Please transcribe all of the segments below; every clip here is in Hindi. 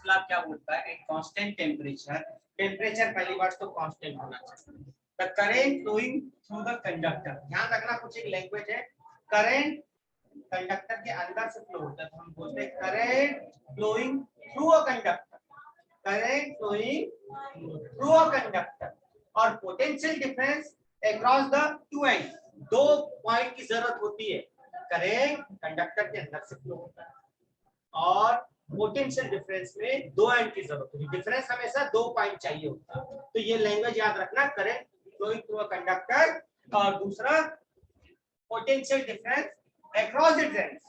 ला क्या बोलता है, एक कांस्टेंट टेम्परेचर, टेम्परेचर पहली बात तो कांस्टेंट होना चाहिए। The current flowing through the conductor, ध्यान रखना कुछ एक लैंग्वेज है, करेंट कंडक्टर के अंदर से फ्लो होता है तो हम बोलते हैं current flowing through a conductor, current flowing through a conductor. और potential difference across the two end, दो पॉइंट की जरूरत होती है, करेंट कंडक्टर के अंदर से फ्लो होता है और पोटेंशियल डिफरेंस में दो एंड की जरूरत होती है, डिफरेंस हमेशा दो पॉइंट चाहिए होता है। तो ये लैंग्वेज याद रखना, current flowing through a conductor, और दूसरा potential difference across its ends,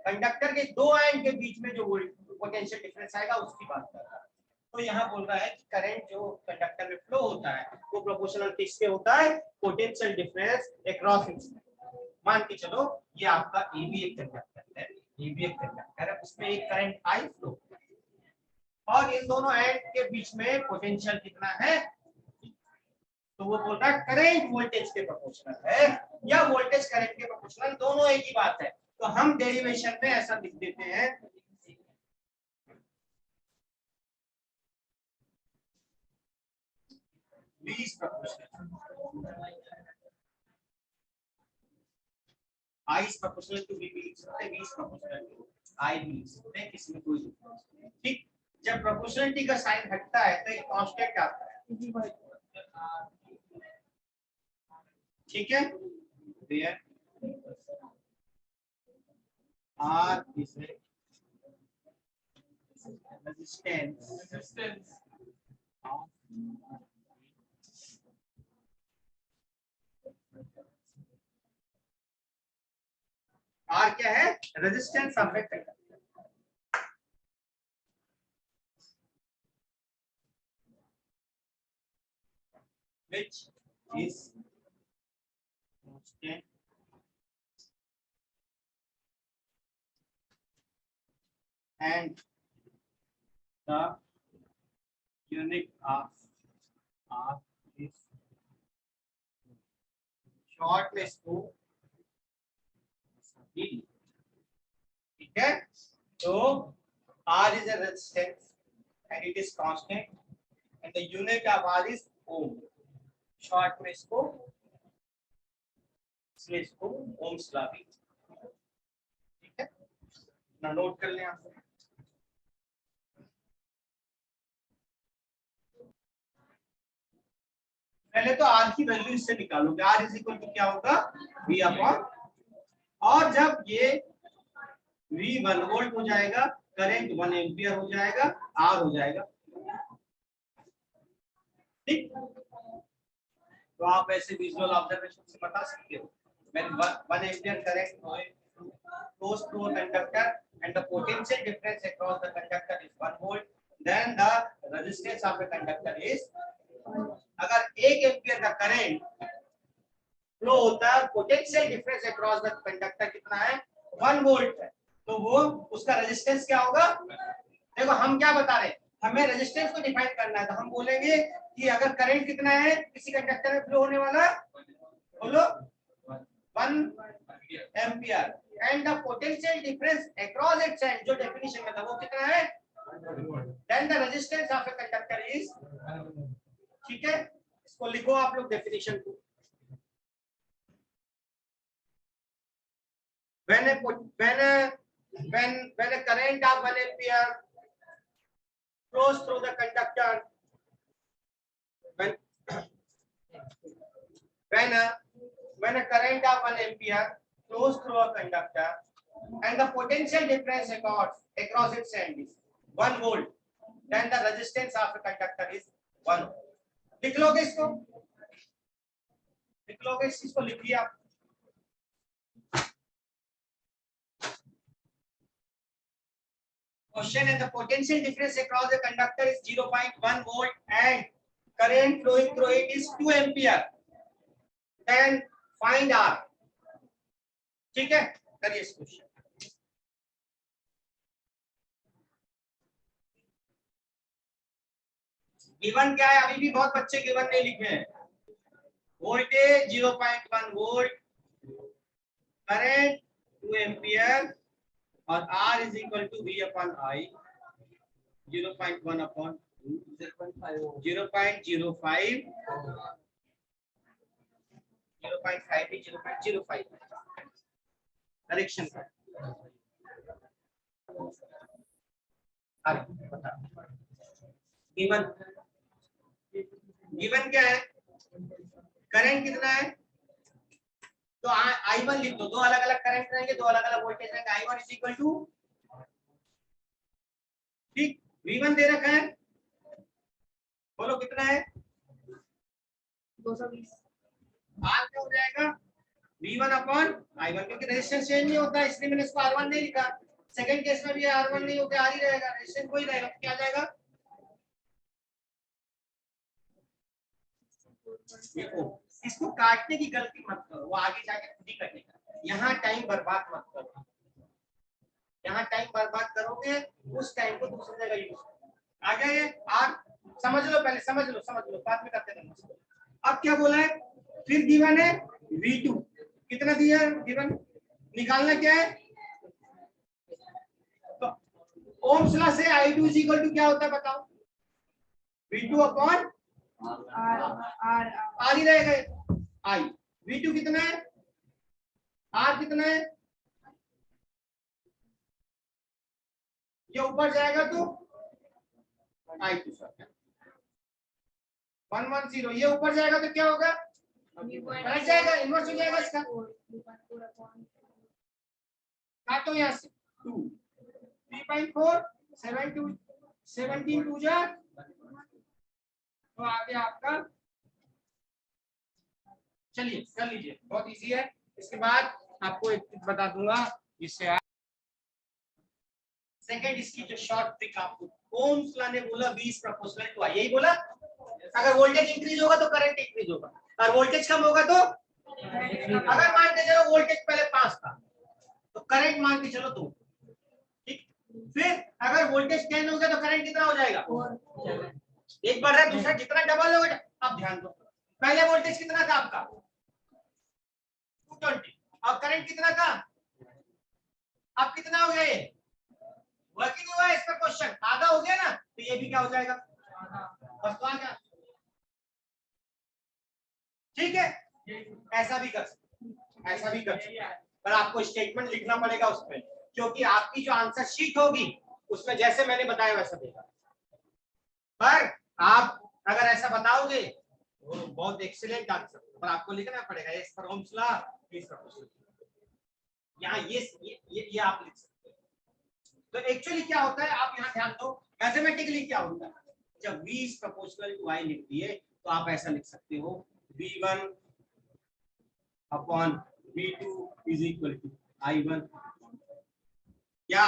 conductor के दो एंड के बीच में जो पोटेंशियल डिफरेंस आएगा उसकी बात कर रहा है। तो यहाँ बोल रहा है कि करंट जो कंडक्टर में फ्लो होता है वो प्रोपोर्शनल किसके होता है, पोटेंशियल डिफरेंस अक्रॉस इट्स। मान के चलो ये आपका ए भी एक कंडक्टर है, ये भी एक कंडक्टर है, उसमें एक करंट आई फ्लो और इन दोनों एंड के बीच में पोटेंशियल कितना है, तो वो बोल रहा है करंट वोल्टेज के प्रोपोर्शनल है या वोल्टेज करंट के प्रोपोर्शनल, दोनों एक ही बात है। तो हम डेरिवेशन में ऐसा लिख देते हैं, V is proportional, I is proportional to V भी लिख सकते हैं, V is proportional to I भी लिख सकते हैं, इसमें कोई डिफरेंस नहीं। ठीक, जब प्रोपोर्शनलिटी का साइन हटता है तो एक कांस्टेंट आता है, ठीक है, where R is a resistance of R क्या है, resistance of a conductor, which is constant and the unit of R is short में इसको, ठीक है। तो R is a resistance and it is constant and the unit of R is ohm, short में इसको ओम्स लॉ भी, ठीक है ना, नोट कर लें आप। पहले तो R की वैल्यू इससे निकालोगे, R इज इक्वल टू क्या होगा, V अपॉन, और जब ये V 1 वोल्ट हो जाएगा, करंट 1 एम्पियर हो जाएगा, R हो जाएगा, ठीक। तो आप ऐसे विजुअल ऑब्जर्वेशन से बता सकते हो, when 1 ampere current goes through a conductor and the potential difference across the conductor is 1 volt, then the resistance of the conductor is, अगर 1 एम्पियर का करंट फ्लो होता है, potential difference across the conductor कितना है, 1 वोल्ट है, तो वो उसका रेजिस्टेंस क्या होगा। देखो हम क्या बता रहे हैं, हमें रेजिस्टेंस को डिफाइन करना है, तो हम बोलेंगे कि अगर करंट कितना है किसी कंडक्टर में फ्लो होने वाला, बोलो 1 ampere, and the potential difference across its end, जो डेफिनेशन में था वो कितना है, then the resistance of a conductor is, ठीक है। इसको लिखो आप लोग डेफिनेशन को, when a current of 1 ampere flows through the conductor, when a current of 1 ampere flows through a conductor and the potential difference across its end is 1 volt, then the resistance of the conductor is 1 ohm। लिख लोगे इसको, लिख लोगे, इस चीज को लिखिए आप। Question and the potential difference across the conductor is 0.1 volt and current flowing through it is 2 ampere, then find R, ठीक है, करिए इस क्वेश्चन। गिवन क्या है, अभी भी बहुत बच्चे गिवन नहीं लिखे हैं, वोल्टेज 0.1 वोल्ट, करंट 2 एम्पियर और R is equal to V upon I, 0.1 upon 0.05 0.05 correction का गिवन क्या है, करंट कितना है, तो I1 लिख दो, दो अलग अलग करंट रहेंगे, दो अलग अलग वोल्टेज रहेंगे, I1 इज इक्वल टू, ठीक, V1 दे रखा है, बोलो कितना है 220। R क्या हो जाएगा V1 अपॉन I1, क्योंकि रेजिस्टेंस चेंज नहीं होता इसलिए मैंने इसको R1 नहीं लिखा। सेकंड केस में भी R1 नहीं होकर R ही रहेगा, रेजिस्टेंस वही रहेगा, क्या आ जाएगा, देखो इसको काटने की गलती मत करो, वो आगे जाके खुद ही कटेगा, यहाँ टाइम बर्बाद मत करो, यहाँ टाइम बर्बाद करोगे उस टाइम को दूसरी जगह यूज करो। आ गया ये आर, समझ लो पहले, समझ लो बाद में करते हैं। अब क्या बोला है, फिर गिवन है V2 कितना दिया है, गिवन निकालना क्या है, तो ओम्स लॉ से I2 इज इक्वल टू क्या होता है बताओ, V2 अपॉन R ही रहेगा, I V2 कितना है, R कितना है, ये ऊपर जाएगा तो I2 110, ये ऊपर जाएगा तो क्या होगा, पलट जाएगा, इन्वर्स हो जाएगा इसका, काटो यहाँ से 2 3.4 17 2 जा, तो आगे आपका, चलिए कर लीजिए, बहुत इजी है। इसके बाद आपको एक चीज बता दूंगा जिससे आप सेकंड इसकी जो शॉर्ट ट्रिक आपको, ओम्स लॉ ने बोला 20 प्रोपोर्शनल टू आई, यही बोला, अगर वोल्टेज इंक्रीज होगा तो करंट इंक्रीज होगा, और वोल्टेज कम होगा तो, अगर मान के चलो वोल्टेज पहले 5 था तो करंट मान के चलो 2, ठीक, फिर अगर वोल्टेज 10 हो गया तो करंट कितना हो जाएगा, एक बढ़ रहा है दूसरा जितना डबल होगा। अब ध्यान दो, पहले वोल्टेज कितना था आपका 220, अब करंट कितना था, अब कितना हो गया, ये वर्किंग हुआ है इसका क्वेश्चन, आधा हो गया ना, तो ये भी क्या हो जाएगा, बस तो आ गया, ठीक है, ऐसा भी कर सकते, ऐसा भी कर सकते, पर आपको स्टेटमेंट लिखना पड़ेगा उसमें, क्योंकि आपकी जो आंसर शीट होगी उसमें जैसे मैंने बताया वैसा देगा, पर आप अगर ऐसा बताओगे तो बहुत एक्सीलेंट आंसर, पर आपको लिखना पड़ेगा एज पर ओम्स लॉ, यहाँ ये आप लिख सकते हो। तो एक्चुअली क्या होता है, आप यहाँ ध्यान दो, मैथमेटिकली क्या होता है, जब V is proportional to I लिख दिए तो आप ऐसा लिख सकते हो V1 upon V2 is equal to I1, या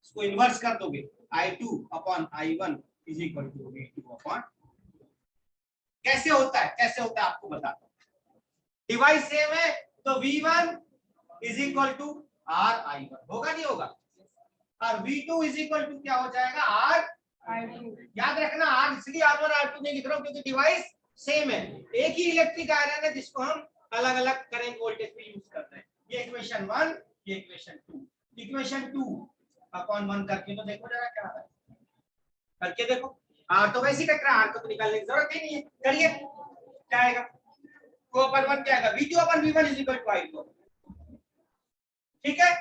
इसको इन्वर्स कर दोगे I2 upon I1 is equal to V2 upon, कैसे होता है आपको बताता हूँ, डिवाइस सेम है तो V1 is equal to R I1 होगा, नहीं होगा, और V2 इज इक्वल टू क्या हो जाएगा R I2, याद रखना R इसलिए R1 R2 नहीं लिख रहा हूं क्योंकि डिवाइस सेम है, एक ही इलेक्ट्रिक आयरन है जिसको हम अलग अलग करंट वोल्टेज पे यूज करते हैं। ये इक्वेशन 1, ये इक्वेशन 2, इक्वेशन 2 अपॉन 1 करके तो देखो जरा क्या आता है, करके देखो, R तो वैसे ही कट रहा है, R को तो निकालने की जरूरत ही नहीं है, करिए क्या आएगा, 2 अपॉन 1 क्या आएगा, V2 upon V1 is equal to I2, ठीक है,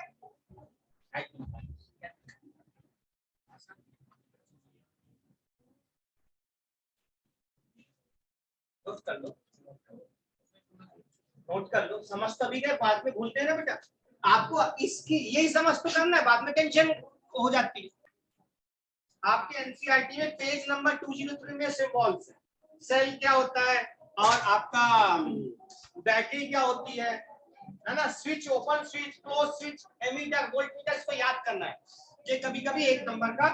नोट कर लो, समझ तो भी गए, बाद में भूलते हैं ना बेटा, आपको इसकी यही समझ तो करना है, बाद में टेंशन हो जाती है। आपके एनसीईआरटी में पेज नंबर 203 में सिंबल्स है, सेल क्या होता है और आपका बैटरी क्या होती है ना, switch, open switch, close switch, ammeter, voltmeter, इसको याद करना है, ये कभी-कभी एक नंबर का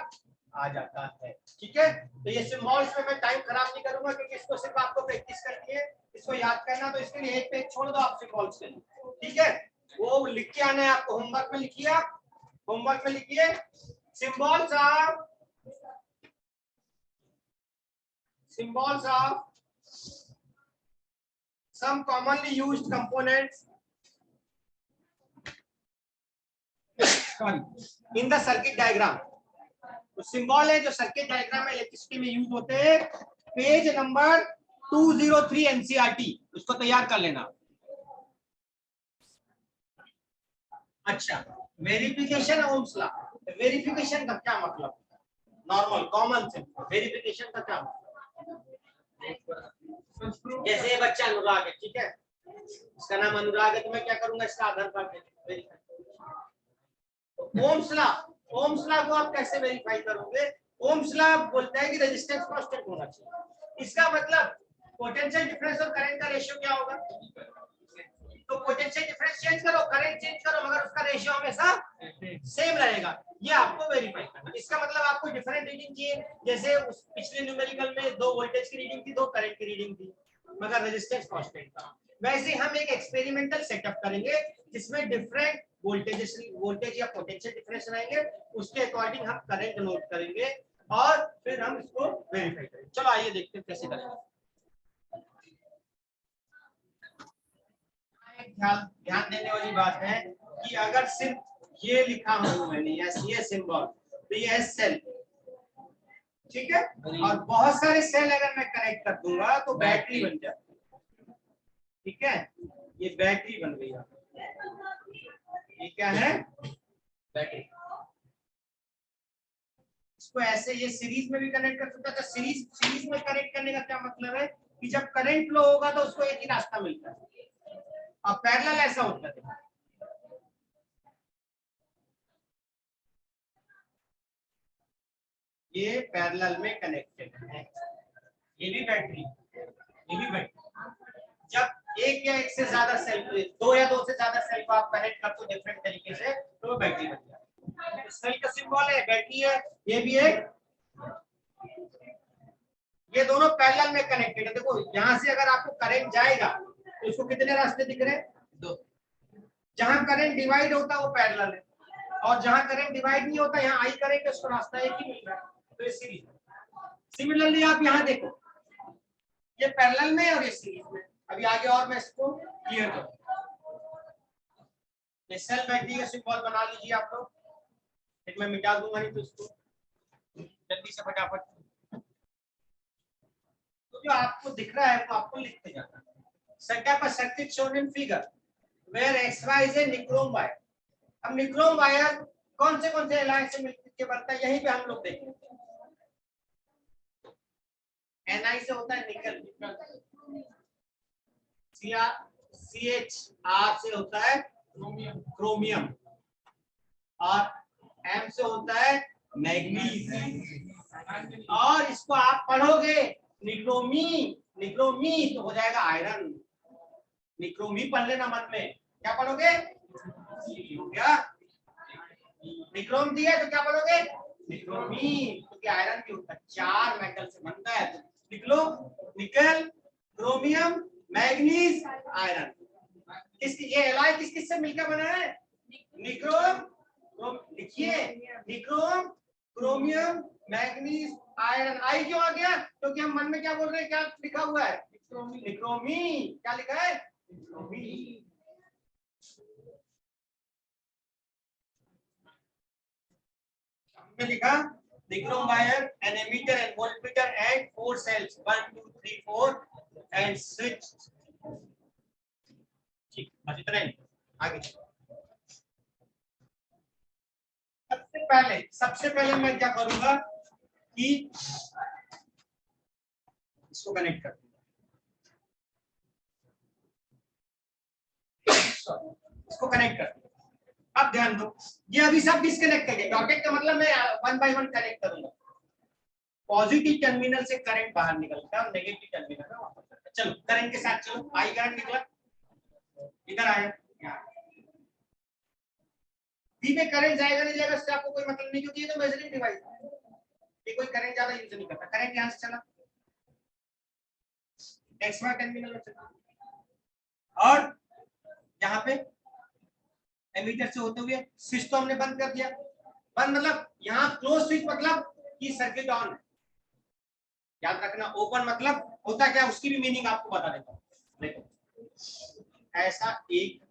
आ जाता है, ठीक है। तो ये सिंबल्स में मैं टाइम खराब नहीं करूंगा क्योंकि इसको सिर्फ आपको प्रैक्टिस करनी है, इसको याद करना, तो इसके लिए एक पेज छोड़ दो आप सिंबल्स के लिए, ठीक है, वो लिख के आना है आपको, होमवर्क में लिखिए, आप होमवर्क में लिखिए symbols of some commonly used components sorry in the circuit diagram, तो सिंबल है जो सर्किट डायग्राम में इलेक्ट्रिसिटी में यूज होते हैं। पेज नंबर 203 एनसीईआरटी, उसको तैयार कर लेना। अच्छा, वेरिफिकेशन ओम्स लॉ। वेरिफिकेशन का क्या मतलब? नॉर्मल कॉमन से वेरिफिकेशन का क्या मतलब? जैसे ये बच्चा अनुराग है, ठीक है, इसका नाम अनुराग है, तो मैं क्या करूंगा, इसका Aadhaar card verify. Ohm's law, Ohm's law को आप कैसे वेरीफाई करोगे? ओम्स लॉ बोलता है कि रेजिस्टेंस कांस्टेंट होना चाहिए। इसका मतलब पोटेंशियल डिफरेंस और करंट का रेशियो क्या होगा? तो पोटेंशियल डिफरेंस चेंज करो, करंट चेंज करो, मगर उसका रेशियो हमेशा सेम रहेगा। ये आपको वेरीफाई करना। इसका मतलब आपको डिफरेंट रीडिंग चाहिए, जैसे उस पिछले न्यूमेरिकल में 2 वोल्टेज की रीडिंग थी, 2 करंट की रीडिंग थी, मगर रेजिस्टेंस कांस्टेंट था। वैसे हम एक एक्सपेरिमेंटल सेटअप करेंगे जिसमें डिफरेंट वोल्टेज या पोटेंशियल डिफरेंस रहेंगे, उसके अकॉर्डिंग हम करंट नोट करेंगे और फिर हम इसको वेरीफाई करेंगे। चलो आइए देखते हैं कैसे करेंगे। ध्यान देने वाली बात है कि अगर सिर्फ ये लिखा हूं मैंने, ये सिंबल, तो ये है सेल, ठीक है, और बहुत सारे सेल अगर मैं कनेक्ट कर दूंगा तो बैटरी बन जाती है, ठीक है, ये बैटरी बन गई। ये क्या है? बैटरी। इसको ऐसे ये सीरीज में भी कनेक्ट कर सकता था। सीरीज में कनेक्ट करने का क्या मतलब है कि जब करंट फ्लो होगा तो उसको एक ही रास्ता मिलता है, और पैरेलल ऐसा होता है, ये पैरेलल में कनेक्टेड है, ये भी बैटरी, ये भी बैटरी। जब एक या एक से ज्यादा सेल, 2 या 2 से ज्यादा सेल को आप कनेक्ट करते हो डिफरेंट तरीके से, तो वो बैटरी बन जाता है। सेल का सिंबल है, बैटरी है, ये भी है, ये दोनों पैरेलल में कनेक्टेड है। देखो यहां से अगर आपको करंट जाएगा तो इसको कितने रास्ते दिख रहे हैं? 2। जहां करंट डिवाइड होता है वो पैरेलल है, और जहां करंट डिवाइड नहीं होता, यहाँ आई करेंगे उसको रास्ता एक ही मिल रहा है, तो ये सीरीज है। सिमिलरली आप यहाँ देखो, ये पैरेलल में और ये सीरीज में। अभी आगे और मैं इसको क्लियर करूँ। ये सेल बैटरी का सिंबल बना लीजिए आप लोग, फिर मैं मिटा दूंगा नहीं तो इसको जल्दी से फटाफट। तो जो आपको दिख रहा है वो आपको लिखते जाना है। Setup a circuit shown in figure where XY is a nichrome wire. अब निक्रोम वायर कौन से एलायंस से मिलकर बनता है, यहीं पे हम लोग देखेंगे। Ni से होता है निकल, CHR से होता है क्रोमियम, और M से होता है मैग्नीज, और इसको आप पढ़ोगे निक्रोमी तो हो जाएगा आयरन। निक्रोमी पढ़ लेना मन में, क्या पढ़ोगे? हो गया। निक्रोम दिया तो क्या पढ़ोगे? निक्रोमी, क्योंकि आयरन भी होता है, 4 मेटल से बनता है, तो निकलो निकल, क्रोमियम, मैग्नीज, आयरन। किसकी ये एलॉय किस किस से मिलकर बना है? निक्रोम, लिखिए निक्रोम, क्रोमियम, मैग्नीज, आयरन। आई क्यों आ गया? क्योंकि हम मन में क्या बोल रहे हैं, क्या लिखा हुआ है? निक्रोमी। क्या लिखा है? निक्रोमी। लिखा nichrome wire, an emitter and voltmeter and 4 cells 1 2 3 4 and switch। ठीक, बस इतना ही। आगे सबसे पहले मैं क्या करूंगा कि इसको कनेक्ट कर दूंगा, इसको कनेक्ट कर दूंगा। अब ध्यान दो, ये अभी सब डिस्कनेक्ट करेंगे। डॉटेड का मतलब मैं 1 बाय 1 कनेक्ट करूंगा। पॉजिटिव टर्मिनल से करंट बाहर निकलता है और नेगेटिव टर्मिनल में वापस आता है। चलो करंट के साथ चलो, आई करंट निकला, इधर आया, बी में करंट जाएगा नहीं जाएगा इससे आपको कोई मतलब नहीं, क्योंकि ये तो मेजरिंग डिवाइस है, ये कोई करंट ज्यादा यूज नहीं करता। करंट यहां से चला, एक्सवाई टर्मिनल में चला, और यहाँ पे एमीटर से होते हुए स्विच तो हमने बंद कर दिया। बंद मतलब यहाँ क्लोज स्विच मतलब कि सर्किट ऑन है। याद रखना, ओपन मतलब होता क्या, उसकी भी मीनिंग आपको बता देता हूँ। देखो ऐसा एक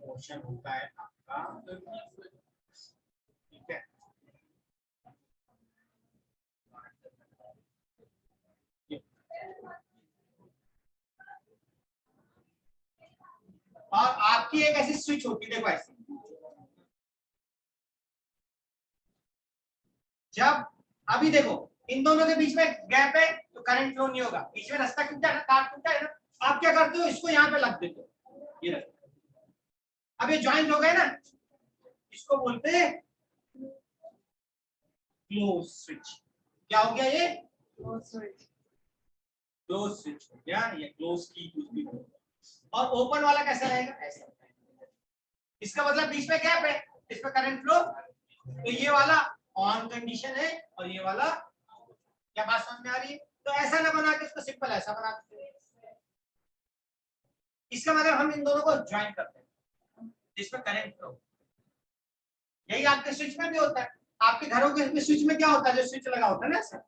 पोर्शन होता है आपका, और आपकी एक ऐसी स्विच होती है, देखो ऐसे, जब अभी देखो इन दोनों के बीच में गैप है तो करंट फ्लो नहीं होगा, बीच में रास्ता टूटा है ना, तार टूटा है ना, आप क्या करते हो, इसको यहाँ पे लग देते हो, ये रास्ता अब ये ज्वाइंट हो गए ना, इसको बोलते हैं क्लोज स्विच। क्या हो गया ये, क्लोज स्विच, क्लोज स्विच हो गया, ये क्लोज की कुछ भी। और ओपन वाला कैसा रहेगा, ऐसा, इसका मतलब बीच में गैप है, इस पे करंट फ्लो, तो ये वाला ऑन कंडीशन है और ये वाला, क्या बात समझ में आ रही है। तो ऐसा ना बना के इसको सिंपल ऐसा बना देते हैं, इसका मतलब हम इन दोनों को ज्वाइन करते हैं जिसमें करंट फ्लो। यही आपके स्विच में भी होता है, आपके घरों के स्विच में क्या होता है, जो स्विच लगा होता है ना ऐसा,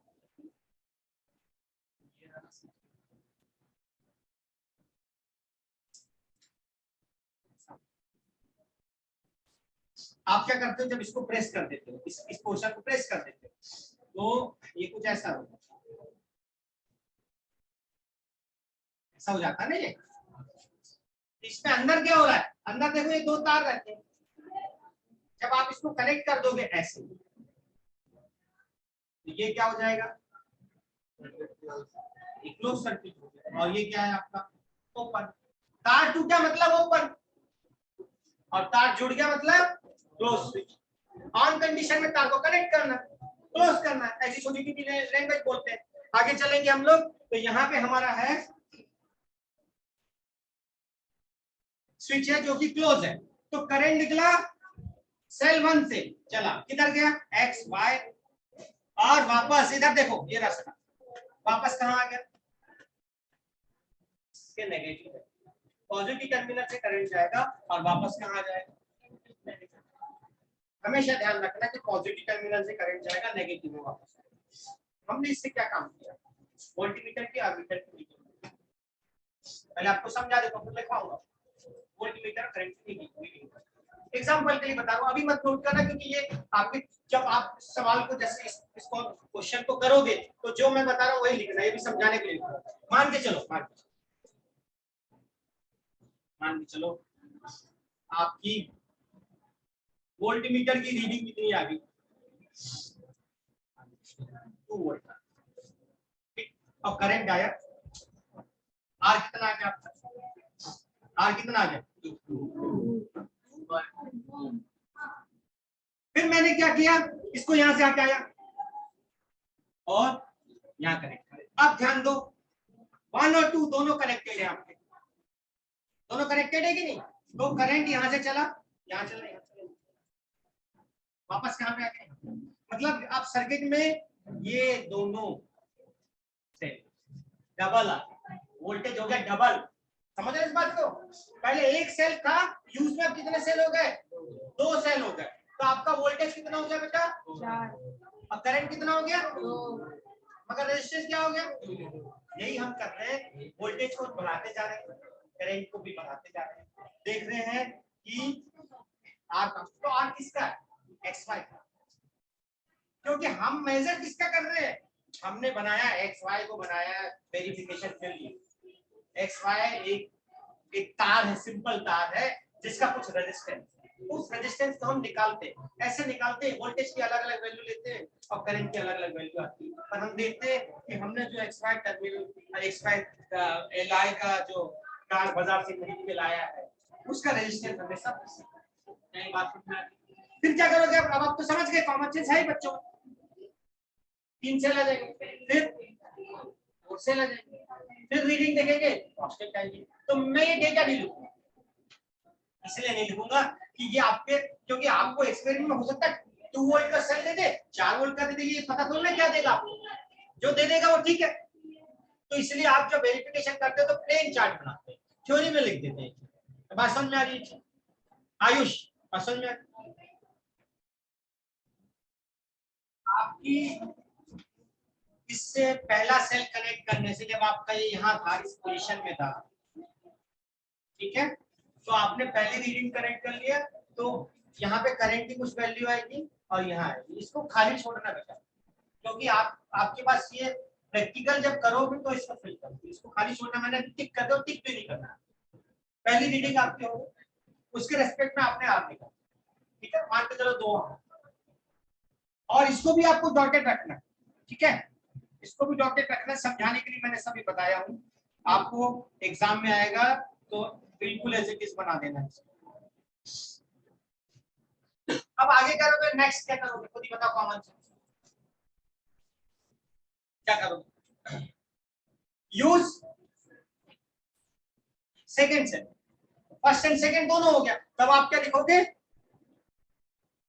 आप क्या करते हो, जब इसको प्रेस कर देते हो, इस पोर्शन को प्रेस कर देते हो, तो ये कुछ ऐसा होगा, ऐसा हो जाता है ना ये। इसमें अंदर क्या हो रहा है, अंदर देखो ये दो तार रहते हैं, जब आप इसको कनेक्ट कर दोगे ऐसे, तो ये क्या हो जाएगा, क्लोज सर्किट हो गया, और ये क्या है आपका ओपन। तार टूटा मतलब ओपन, और तार जुड़ गया मतलब क्लोज स्विच। ऑन कंडीशन में तार को कनेक्ट करना, क्लोज करना, ऐसी छोटी छोटी लैंग्वेज बोलते हैं। आगे चलेंगे हम लोग, तो यहाँ पे हमारा है स्विच है जो कि क्लोज है, तो करंट निकला सेल 1 से, चला किधर गया, एक्स वाई, और वापस इधर देखो ये रास्ता, वापस कहाँ आ गया, इसके नेगेटिव है, पॉजिटिव टर्मिनल से करंट जाएगा और वापस कहाँ आ जाएगा, हमेशा ध्यान रखना कि पॉजिटिव टर्मिनल से करंट जाएगा, नेगेटिव में वापस। हमने इससे क्या काम किया, वोल्टमीटर की एमीटर की, पहले आपको समझा देता हूं, फिर लिखवाऊंगा वोल्टमीटर करंट की। एग्जांपल के लिए बता रहा हूं, अभी मत नोट करना, क्योंकि ये आपके जब आप सवाल को जैसे इसको क्वेश्चन को करोगे तो जो मैं बता रहा हूं वही लिखना, ये भी समझाने के लिए। मान के चलो, मान के चलो आपकी वोल्टमीटर की रीडिंग कितनी आ गई, 2 वोल्ट, ठीक, और करंट आया, आर कितना आ गया आपका, आर कितना आ गया, फिर मैंने क्या किया, इसको यहां से आके आया और यहां कनेक्ट करें। अब ध्यान दो, 1 और 2 दोनों कनेक्टेड है आपके, दोनों कनेक्टेड है कि नहीं, तो करंट यहां से चला, यहां चला, यहां चला, वापस कहां पे आ गए, मतलब आप सर्किट में ये दोनों से डबल आ, वोल्टेज हो गया डबल, समझ रहे इस बात को। पहले एक सेल था यूज में, अब कितने सेल हो गए, 2 सेल हो गए, तो आपका वोल्टेज कितना हो गया बेटा, 4, और करंट कितना हो गया, 2, मगर रेजिस्टेंस क्या हो गया, यही हम कर रहे हैं, वोल्टेज को बढ़ाते जा रहे हैं, करंट को भी बढ़ाते जा रहे हैं, देख रहे हैं कि आर का, तो आर किसका है, एक्स वाई का, क्योंकि हम मेजर किसका कर रहे हैं, हमने बनाया एक्स वाई को बनाया वेरिफिकेशन के लिए, एक्स वाई एक तार है, सिंपल तार है जिसका कुछ रेजिस्टेंस, उस रेजिस्टेंस को हम निकालते हैं, ऐसे निकालते हैं, वोल्टेज की अलग अलग वैल्यू लेते हैं और करंट की अलग अलग वैल्यू आती है, पर हम देखते हैं कि हमने जो X Y terminal, X Y LI का जो कार बाजार से खरीद के लाया है उसका रेजिस्टेंस हमेशा नई बात समझ में आती है। फिर क्या करोगे, अब आप तो समझ गए, कॉमन सेंस है बच्चों, 3 से ले जाएंगे, फिर 4 से ले जाएंगे, फिर रीडिंग देखेंगे कांस्टेंट आएगी, तो मैं ये डेटा नहीं लिखूंगा, इसलिए नहीं लिखूंगा कि ये आपके, क्योंकि आपको एक्सपेरिमेंट में हो सकता है 2 वोल्ट का सेल दे दे, 4 वोल्ट का दे दे, ये पता थोड़ा क्या देगा आपको, जो दे देगा वो ठीक है, तो इसलिए आप जब वेरिफिकेशन करते हो तो प्लेन चार्ट बनाते हैं, थ्योरी में लिख देते हैं, बात समझ में आ रही है आयुष, बात समझ में आपकी, इससे पहला सेल कनेक्ट करने से, जब आपका ये यहाँ था इस पोजीशन में था, ठीक है, तो आपने पहले रीडिंग कनेक्ट कर लिया, तो यहाँ पे करंट की कुछ वैल्यू आएगी और यहाँ आएगी, इसको खाली छोड़ना बेटा, क्योंकि आपके पास ये प्रैक्टिकल जब करोगे तो इसको फिल करो, इसको खाली छोड़ना, मैंने टिक कर दो, टिक भी नहीं करना, पहली रीडिंग आपकी होगी, उसके रेस्पेक्ट में आपने आर लिखा, ठीक है, मान के चलो 2 और इसको भी आपको डॉटेड रखना, ठीक है, इसको भी डॉटेड रखना, समझाने के लिए मैंने सभी बताया हूं, आपको एग्जाम में आएगा तो बिल्कुल एज इट इज बना देना। अब आगे करोगे, नेक्स्ट क्या करोगे खुद ही बताओ, कॉमन सेंस क्या करोगे, use second cell, first and second दोनों हो गया, तब आप क्या लिखोगे,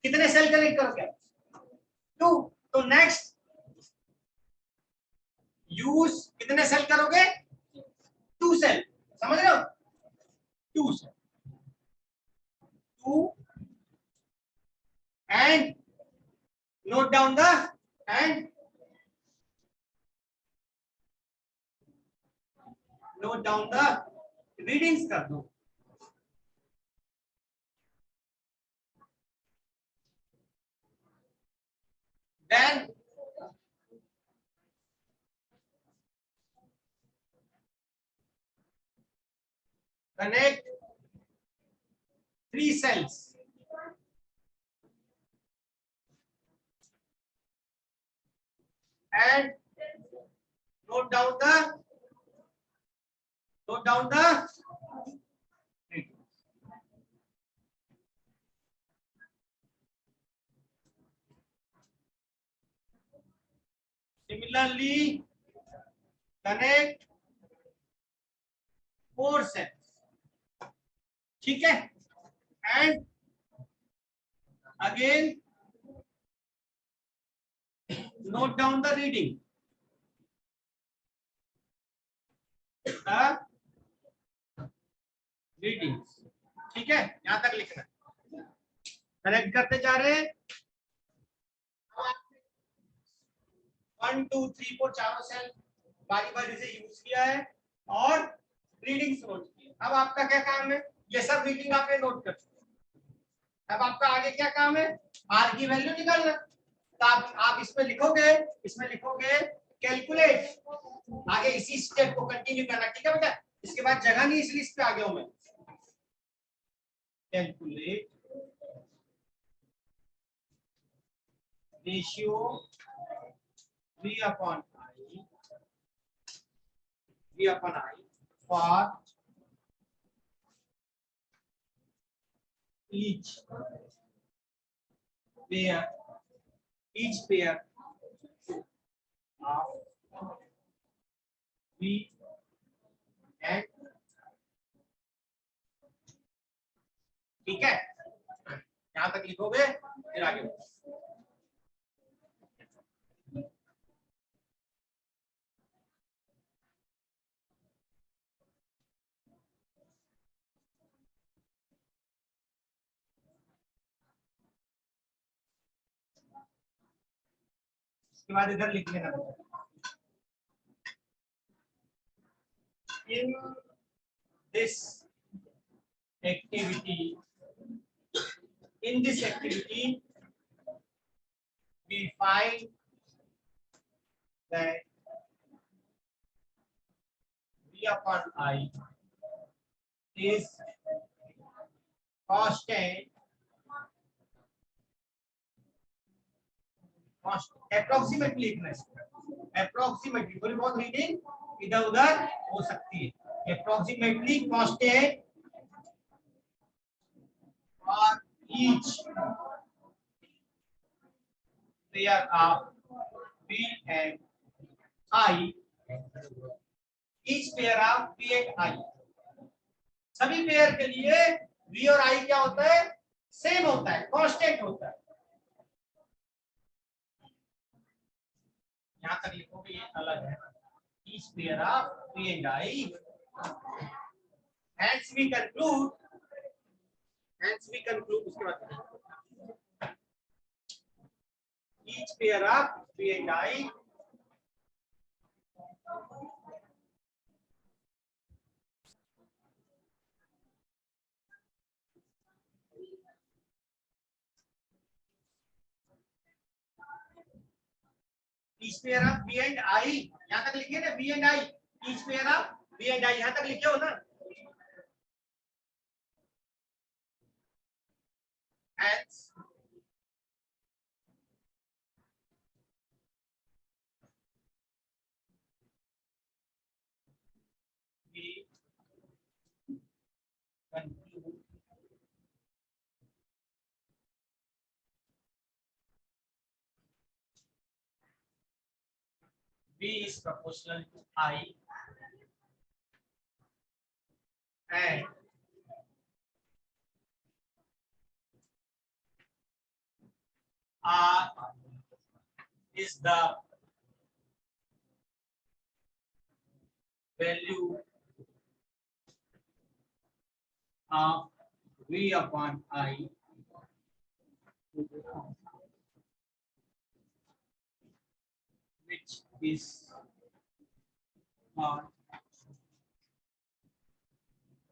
कितने सेल कनेक्ट करोगे, 2, तो नेक्स्ट यूज कितने सेल करोगे, 2 सेल, समझ रहे हो, 2 cell, 2 and note down the and note down the readings कर दो, then connect 3 cells and note down the similarly connect 4 cells, ठीक है, and again note down the reading, ठीक है, यहां तक लिखना, कनेक्ट करते जा रहे हैं, 1 2 3 4 चारों सेल बारी बारी से यूज किया है और रीडिंग्स नोट की है। अब आपका क्या काम है, ये सब रीडिंग आपने नोट कर चुके, अब आपका आगे क्या काम है, आर की वैल्यू निकालना, तो आप इसमें लिखोगे कैलकुलेट, आगे इसी स्टेप को कंटिन्यू करना, ठीक है बेटा, इसके बाद जगह नहीं इस लिस्ट पे आ गया हूं मैं, calculate ratio V upon I for each pair of V and, ठीक है, यहां तक लिखोगे, फिर आगे इसके बाद इधर लिख लेना, in this activity we find that V upon I is constant, approximately approximately, थोड़ी बहुत रीडिंग इधर उधर हो सकती है, approximately constant for each pair of V and I, each pair of V and I, सभी पेयर के लिए V और I क्या होता है, सेम होता है, कांस्टेंट होता है, यहां तक लिखोगे, ये अलग है, each pair of V and I, hence we conclude उसके बाद each pair of V and I each pair of V and I, यहाँ तक लिखिए ना, V and I, each pair of V and I, यहाँ तक लिखे हो ना, hence we conclude B is proportional to I and R is the value of V upon I which is not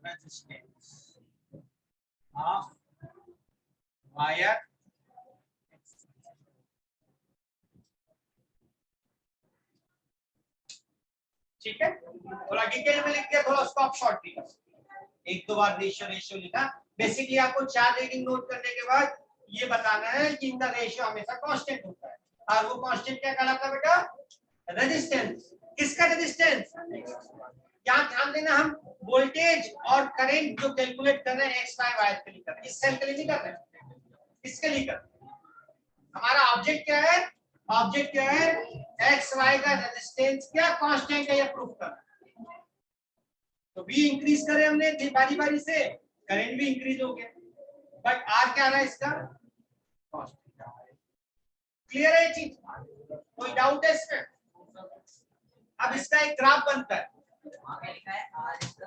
resistance of wire ठीक है थोड़ा डिटेल में लिख दिया थोड़ा उसको आप शॉर्ट भी कर सकते हैं एक दो बार रेशियो रेशियो लिखा बेसिकली आपको चार रीडिंग नोट करने के बाद ये बताना है कि इनका रेशियो हमेशा कांस्टेंट होता है और वो कांस्टेंट क्या कहलाता है बेटा रेजिस्टेंस किसका रेजिस्टेंस यहाँ ध्यान देना हम वोल्टेज और करंट जो कैलकुलेट कर रहे हैं एक्स वाई वायर के लिए कर रहे हैं इस सेल के लिए नहीं कर रहे हैं इसके लिए कर रहे हैं हमारा ऑब्जेक्ट क्या है ऑब्जेक्ट क्या है एक्स वाई का रेजिस्टेंस क्या कांस्टेंट है ये प्रूफ करना तो बी इंक्रीज करे हमने बारी बारी से करंट भी इंक्रीज हो गया बट आर क्या रहा है इसका कांस्टेंट क्लियर है ये चीज कोई डाउट है इसमें अब इसका एक ग्राफ बनता है आगे लिखा है R is the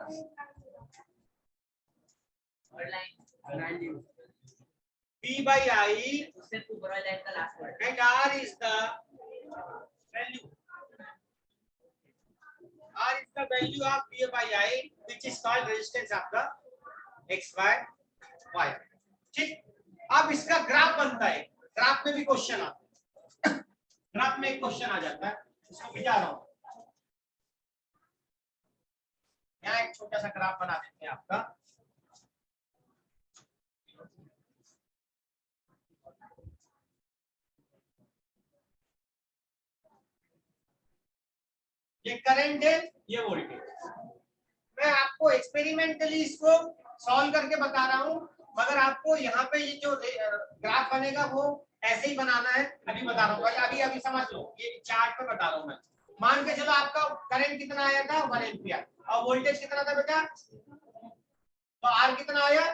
line B by I उससे ऊपर वाला लाइन का last word and R is the value. R is the value of B by I which is called resistance of the X Y Y. ठीक अब इसका ग्राफ बनता है ग्राफ में भी क्वेश्चन आता है ग्राफ में एक क्वेश्चन आ जाता है उसको मिटा रहा हूं यहाँ एक छोटा सा ग्राफ बना देते हैं आपका ये करंट है ये वोल्टेज मैं आपको एक्सपेरिमेंटली इसको सॉल्व करके बता रहा हूं मगर आपको यहाँ पे ये जो ग्राफ बनेगा वो ऐसे ही बनाना है अभी बता रहा हूँ अभी अभी समझ लो ये चार्ट पे बता रहा हूँ मैं मान के चलो आपका करंट कितना आया था 1 एम्पियर और वोल्टेज कितना था बेटा तो आर कितना आया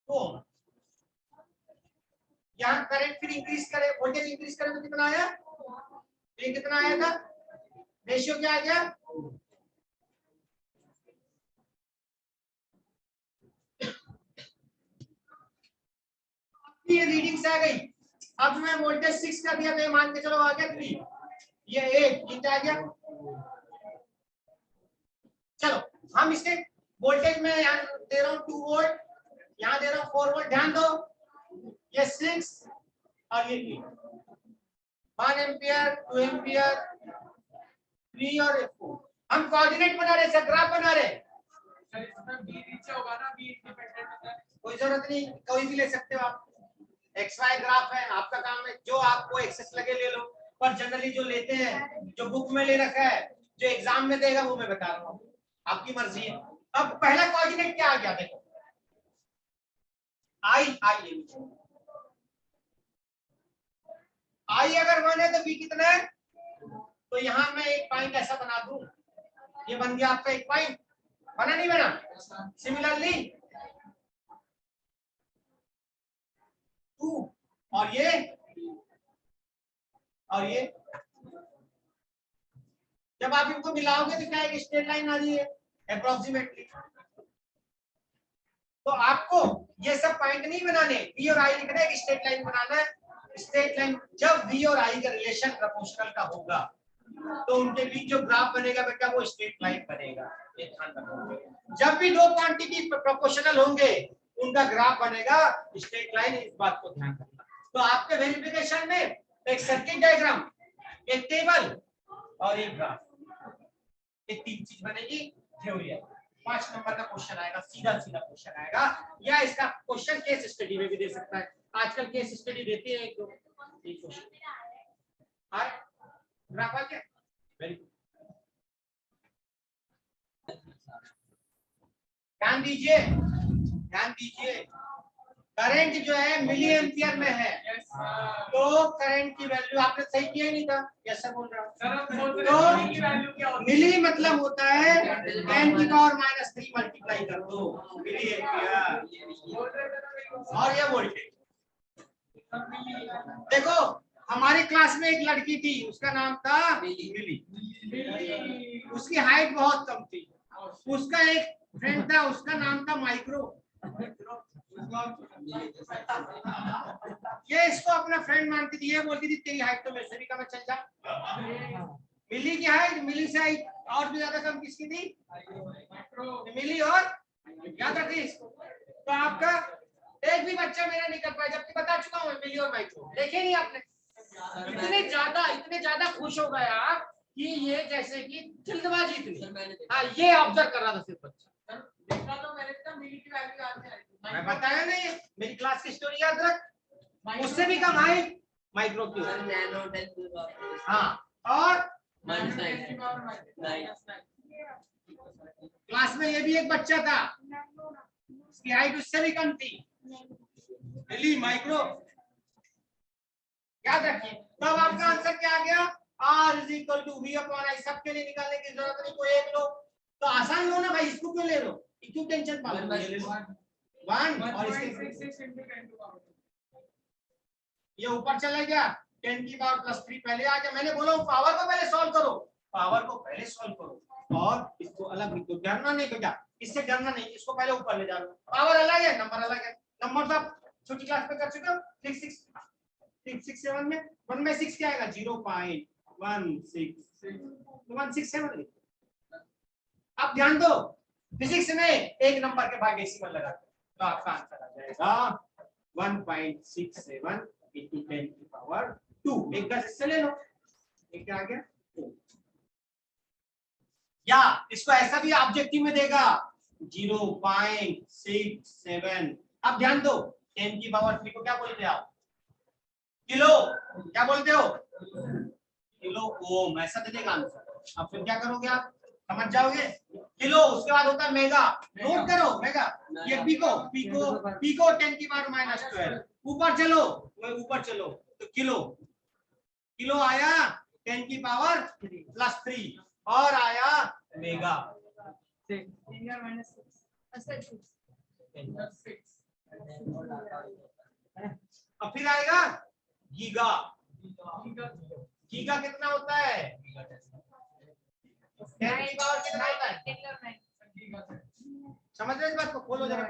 2 यहाँ करंट फिर इंक्रीज करे वोल्टेज इंक्रीज करे तो कितना आया ये कितना आया था रेशियो क्या आ गया ये रीडिंग से आ गई अब मैं वोल्टेज 6 कर दिया तो ये मान के चलो आ गया 3 ये 8 ये क्या आ गया चलो हम इसके वोल्टेज में यहाँ दे रहा हूँ 2 वोल्ट यहाँ दे रहा हूँ 4 वोल्ट ध्यान दो ये 6 और ये 1 एम्पियर 2 एम्पियर 3 और 4 हम कोऑर्डिनेट बना रहे हैं ग्राफ बना रहे हैं सर इसमें बी नीचे होगा ना बी इंडिपेंडेंट होता है कोई जरूरत नहीं कोई भी ले सकते हो आप एक्स वाई ग्राफ है आपका काम है जो आपको एक्सेस लगे ले लो पर जनरली जो लेते हैं जो बुक में ले रखा है जो एग्जाम में देगा वो मैं बता रहा हूँ आपकी मर्जी है अब पहला कोऑर्डिनेट क्या आ गया देखो आई आई आई अगर 1 है तो बी कितना है तो यहां मैं एक पॉइंट ऐसा बना दूं ये बन गया आपका एक पॉइंट बना नहीं बना सिमिलरली 2 और ये जब आप इनको मिलाओगे तो क्या एक स्ट्रेट लाइन आ रही है अप्रोक्सीमेटली तो आपको ये सब पॉइंट नहीं बनाने बी और आई लिखना है एक स्ट्रेट लाइन बनाना है स्ट्रेट लाइन जब बी और आई का रिलेशन प्रोपोर्शनल का होगा तो उनके बीच जो ग्राफ बनेगा बेटा वो स्ट्रेट लाइन बनेगा ये ध्यान रखना जब भी दो क्वांटिटी प्रोपोर्शनल होंगे उनका ग्राफ बनेगा स्ट्रेट लाइन इस बात को ध्यान रखना तो आपके वेरिफिकेशन में एक सर्किट डायग्राम एक टेबल और एक ग्राफ ये 3 चीज बनेगी थ्योरी है 5 नंबर का क्वेश्चन आएगा, सीधा सीधा क्वेश्चन आएगा, या इसका क्वेश्चन केस स्टडी में भी दे सकता है। आजकल केस स्टडी देते हैं एक दो क्वेश्चन। क्या वेरी गुड, ध्यान दीजिए, ध्यान दीजिए। करंट जो है मिली एम्पियर में है, तो करंट की वैल्यू आपने सही किया ही नहीं था। यस सर बोल रहा हूँ। तो मिली मतलब होता है 10 की पावर -3 मल्टीप्लाई कर दो मिली एम्पियर, और ये वोल्टेज। देखो हमारी क्लास में एक लड़की थी, उसका नाम था मिली। उसकी हाइट बहुत कम थी। उसका एक फ्रेंड था, उसका नाम था माइक्रो। ये इसको अपना फ्रेंड मानती थी, ये बोलती थी तेरी हाइट तो मेरे से भी कम है, चल जा। मिली की हाइट, मिली से हाइट और भी ज्यादा कम किसकी थी? मिली। और याद रखिए इसको। तो आपका एक भी बच्चा मेरा नहीं कर पाया, जबकि बता चुका हूँ मिली और माइक्रो। देखे नहीं आपने? इतने ज्यादा खुश हो गए आप कि ये जैसे कि जल्दबाजी इतनी। हाँ ये ऑब्जर्व कर रहा था सिर्फ बच्चा। देखा तो मैंने तो मिली की वैल्यू याद है, मैं बताया नहीं, मेरी क्लास की स्टोरी याद रख। उससे भी कम हाइट माइक्रो की। हाँ और क्लास में ये भी एक बच्चा था, उसकी हाइट उससे भी कम थी, मिली माइक्रो। याद रखिए। तो अब आपका आंसर क्या आ गया? R = V/I। सबके लिए निकालने की जरूरत नहीं, कोई एक लो तो आसान लो ना भाई, इसको क्यों ले लो, क्यों टेंशन पा लो? ये ले लो 1 और इसके ये ऊपर चला गया 10 की पावर +3 पहले आ गया। मैंने बोला पावर को पहले सॉल्व करो, पावर को पहले सॉल्व करो और इसको अलग लिखो। डरना नहीं बेटा, इससे डरना नहीं, इसको पहले ऊपर ले जाओ। पावर अलग है, नंबर अलग है। नंबर तो आप छोटी क्लास में कर चुके हो। 667 में 1/6 क्या आएगा? 0.16। तो 167 लिखो। अब ध्यान दो, फिजिक्स में एक नंबर के भाग डेसिमल लगाते हैं, तो आपका आंसर आ जाएगा 1.67 into 10 की पावर 2। एक 10 इससे ले लो, एक क्या आ गया 2। या इसको ऐसा भी ऑब्जेक्टिव में देगा 0.67। अब ध्यान दो 10 की पावर 3 को क्या बोलते हैं आप? किलो। क्या बोलते हो? Kilo ohm. ऐसा दे देगा आंसर। अब फिर क्या करोगे आप? समझ जाओगे। किलो, उसके बाद होता है मेगा। नोट करो मेगा। ये पीको 10 की पावर -12। ऊपर चलो, ऊपर चलो तो किलो, किलो आया 10 की पावर +3 और आया मेगा। अब फिर आएगा गीगा। गीगा कितना होता है? 10 की पावर कितना होता है? समझ रहे इस बात को? खोलो जरा।